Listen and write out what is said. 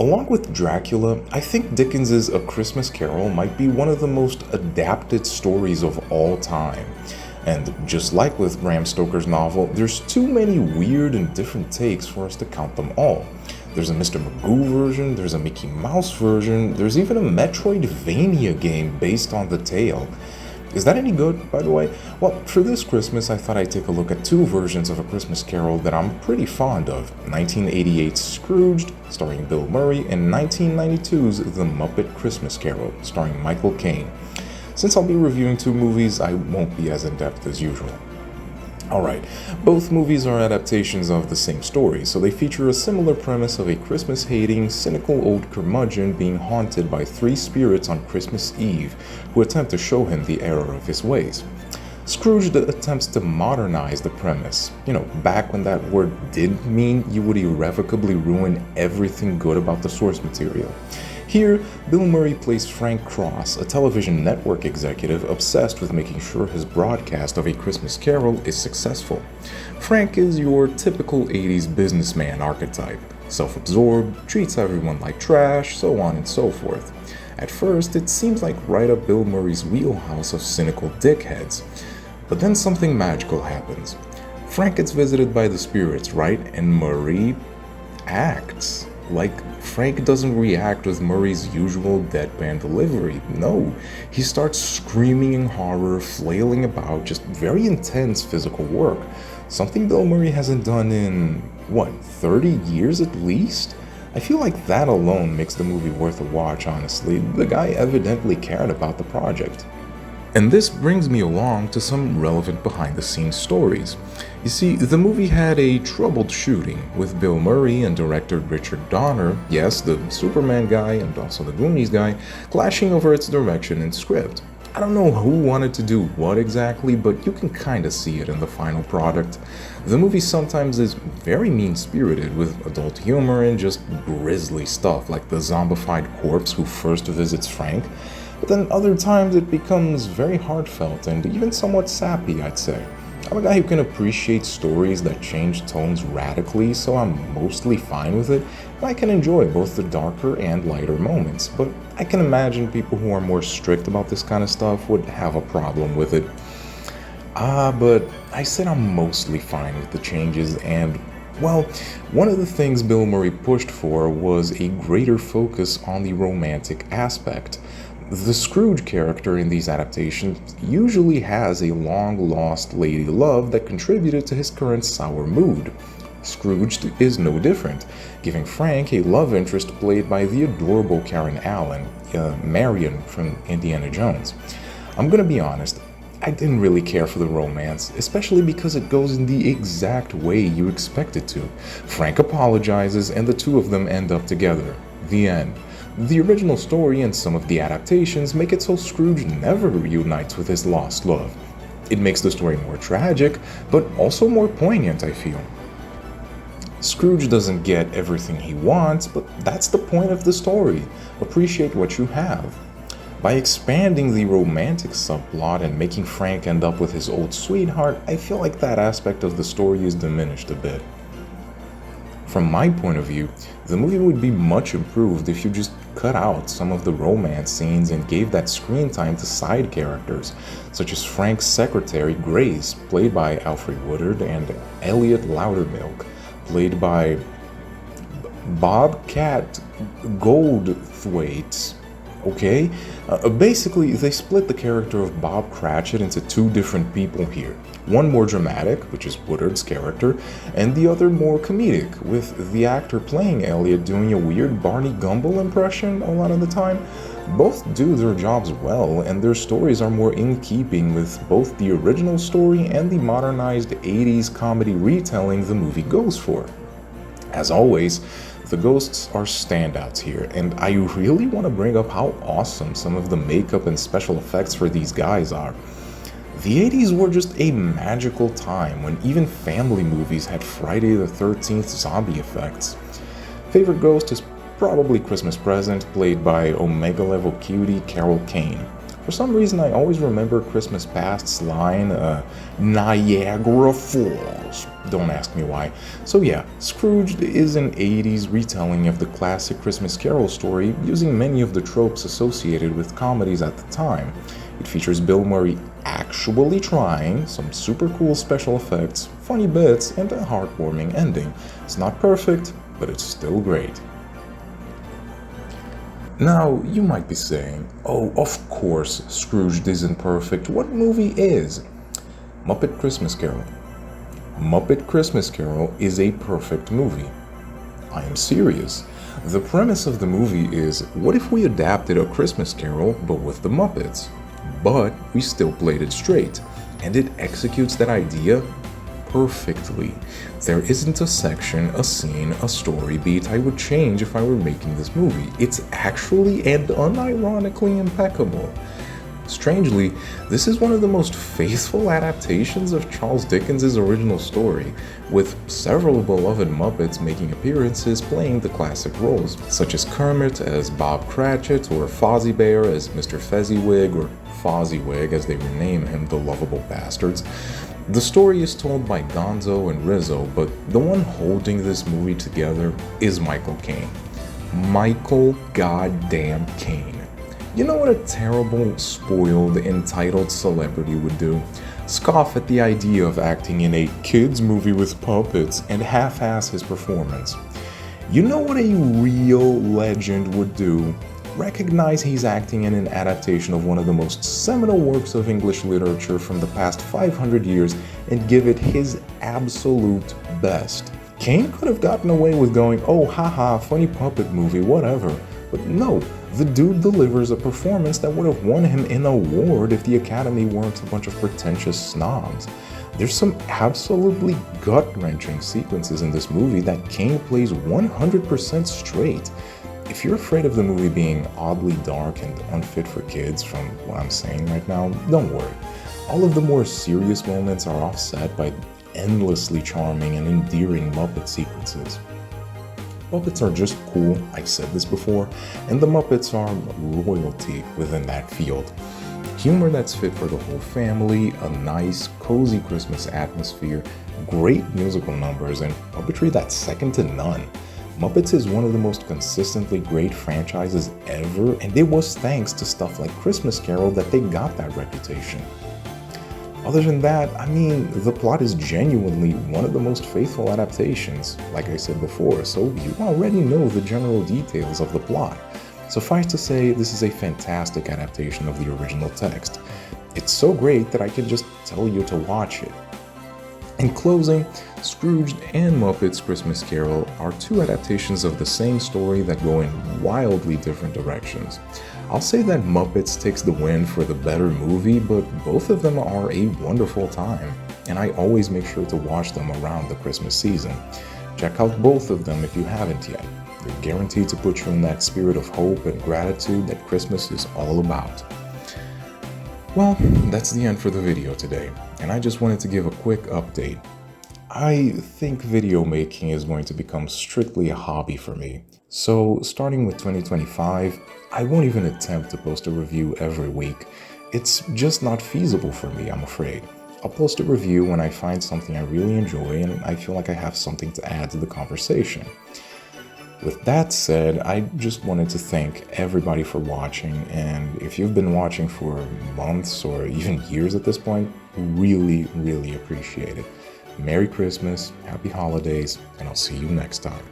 Along with Dracula, I think Dickens's A Christmas Carol might be one of the most adapted stories of all time. And just like with Bram Stoker's novel, there's too many weird and different takes for us to count them all. There's a Mr. Magoo version, there's a Mickey Mouse version, there's even a Metroidvania game based on the tale. Is that any good, by the way? Well, for this Christmas, I thought I'd take a look at two versions of A Christmas Carol that I'm pretty fond of. 1988's Scrooged, starring Bill Murray, and 1992's The Muppet Christmas Carol, starring Michael Caine. Since I'll be reviewing two movies, I won't be as in-depth as usual. Alright, both movies are adaptations of the same story, so they feature a similar premise of a Christmas-hating, cynical old curmudgeon being haunted by three spirits on Christmas Eve, who attempt to show him the error of his ways. Scrooged attempts to modernize the premise, back when that word did mean you would irrevocably ruin everything good about the source material. Here, Bill Murray plays Frank Cross, a television network executive obsessed with making sure his broadcast of A Christmas Carol is successful. Frank is your typical 80s businessman archetype, self-absorbed, treats everyone like trash, so on and so forth. At first, it seems like right up Bill Murray's wheelhouse of cynical dickheads. But then something magical happens. Frank gets visited by the spirits, right? And Murray acts. Like, Frank doesn't react with Murray's usual deadpan delivery. No, he starts screaming in horror, flailing about, just very intense physical work. Something Bill Murray hasn't done in, 30 years at least? I feel like that alone makes the movie worth a watch, honestly. The guy evidently cared about the project. And this brings me along to some relevant behind-the-scenes stories. You see, the movie had a troubled shooting, with Bill Murray and director Richard Donner, yes, the Superman guy and also the Goonies guy, clashing over its direction and script. I don't know who wanted to do what exactly, but you can kinda see it in the final product. The movie sometimes is very mean-spirited, with adult humor and just grisly stuff like the zombified corpse who first visits Frank. But then other times it becomes very heartfelt and even somewhat sappy, I'd say. I'm a guy who can appreciate stories that change tones radically, so I'm mostly fine with it, and I can enjoy both the darker and lighter moments, but I can imagine people who are more strict about this kind of stuff would have a problem with it. But I said I'm mostly fine with the changes, and well, one of the things Bill Murray pushed for was a greater focus on the romantic aspect. The Scrooge character in these adaptations usually has a long-lost lady love that contributed to his current sour mood. Scrooged is no different, giving Frank a love interest played by the adorable Karen Allen, Marion from Indiana Jones. I'm gonna be honest, I didn't really care for the romance, especially because it goes in the exact way you expect it to. Frank apologizes and the two of them end up together. The end. The original story and some of the adaptations make it so Scrooge never reunites with his lost love. It makes the story more tragic, but also more poignant, I feel. Scrooge doesn't get everything he wants, but that's the point of the story. Appreciate what you have. By expanding the romantic subplot and making Frank end up with his old sweetheart, I feel like that aspect of the story is diminished a bit. From my point of view, the movie would be much improved if you just cut out some of the romance scenes and gave that screen time to side characters, such as Frank's secretary Grace, played by Alfred Woodard, and Elliot Loudermilk, played by Bobcat Goldthwait. Okay? Basically, they split the character of Bob Cratchit into two different people here. One more dramatic, which is Woodard's character, and the other more comedic, with the actor playing Elliot doing a weird Barney Gumble impression a lot of the time. Both do their jobs well, and their stories are more in keeping with both the original story and the modernized 80s comedy retelling the movie goes for. As always, the ghosts are standouts here, and I really want to bring up how awesome some of the makeup and special effects for these guys are. The 80s were just a magical time when even family movies had Friday the 13th zombie effects. Favorite ghost is probably Christmas Present, played by Omega level cutie Carol Kane. For some reason, I always remember Christmas Past's line, Niagara Falls. Don't ask me why. So yeah, Scrooged is an 80s retelling of the classic Christmas Carol story, using many of the tropes associated with comedies at the time. It features Bill Murray actually trying, some super cool special effects, funny bits, and a heartwarming ending. It's not perfect, but it's still great. Now, you might be saying, oh, of course, Scrooged isn't perfect. What movie is? Muppet Christmas Carol. Muppet Christmas Carol is a perfect movie. I am serious. The premise of the movie is, what if we adapted A Christmas Carol, but with the Muppets? But we still played it straight, and it executes that idea perfectly. There isn't a section, a scene, a story beat I would change if I were making this movie. It's actually and unironically impeccable. Strangely, this is one of the most faithful adaptations of Charles Dickens' original story, with several beloved Muppets making appearances playing the classic roles, such as Kermit as Bob Cratchit, or Fozzie Bear as Mr. Fezziwig, or Fozziewig as they rename him, the lovable bastards. The story is told by Gonzo and Rizzo, but the one holding this movie together is Michael Caine. Michael goddamn Caine. You know what a terrible, spoiled, entitled celebrity would do? Scoff at the idea of acting in a kids movie with puppets and half-ass his performance. You know what a real legend would do? Recognize he's acting in an adaptation of one of the most seminal works of English literature from the past 500 years and give it his absolute best. Caine could have gotten away with going, oh haha, funny puppet movie, whatever. But no, the dude delivers a performance that would have won him an award if the Academy weren't a bunch of pretentious snobs. There's some absolutely gut-wrenching sequences in this movie that Caine plays 100% straight. If you're afraid of the movie being oddly dark and unfit for kids from what I'm saying right now, don't worry. All of the more serious moments are offset by endlessly charming and endearing Muppet sequences. Muppets are just cool, I've said this before, and the Muppets are royalty within that field. Humor that's fit for the whole family, a nice, cozy Christmas atmosphere, great musical numbers, and puppetry that's second to none. Muppets is one of the most consistently great franchises ever, and it was thanks to stuff like Christmas Carol that they got that reputation. Other than that, I mean, the plot is genuinely one of the most faithful adaptations, like I said before, so you already know the general details of the plot. Suffice to say, this is a fantastic adaptation of the original text. It's so great that I can just tell you to watch it. In closing, Scrooged and Muppets Christmas Carol are two adaptations of the same story that go in wildly different directions. I'll say that Muppets takes the win for the better movie, but both of them are a wonderful time, and I always make sure to watch them around the Christmas season. Check out both of them if you haven't yet. They're guaranteed to put you in that spirit of hope and gratitude that Christmas is all about. Well, that's the end for the video today, and I just wanted to give a quick update. I think video making is going to become strictly a hobby for me. So starting with 2025, I won't even attempt to post a review every week. It's just not feasible for me, I'm afraid. I'll post a review when I find something I really enjoy and I feel like I have something to add to the conversation. With that said, I just wanted to thank everybody for watching, and if you've been watching for months or even years at this point, really, really appreciate it. Merry Christmas, Happy Holidays, and I'll see you next time.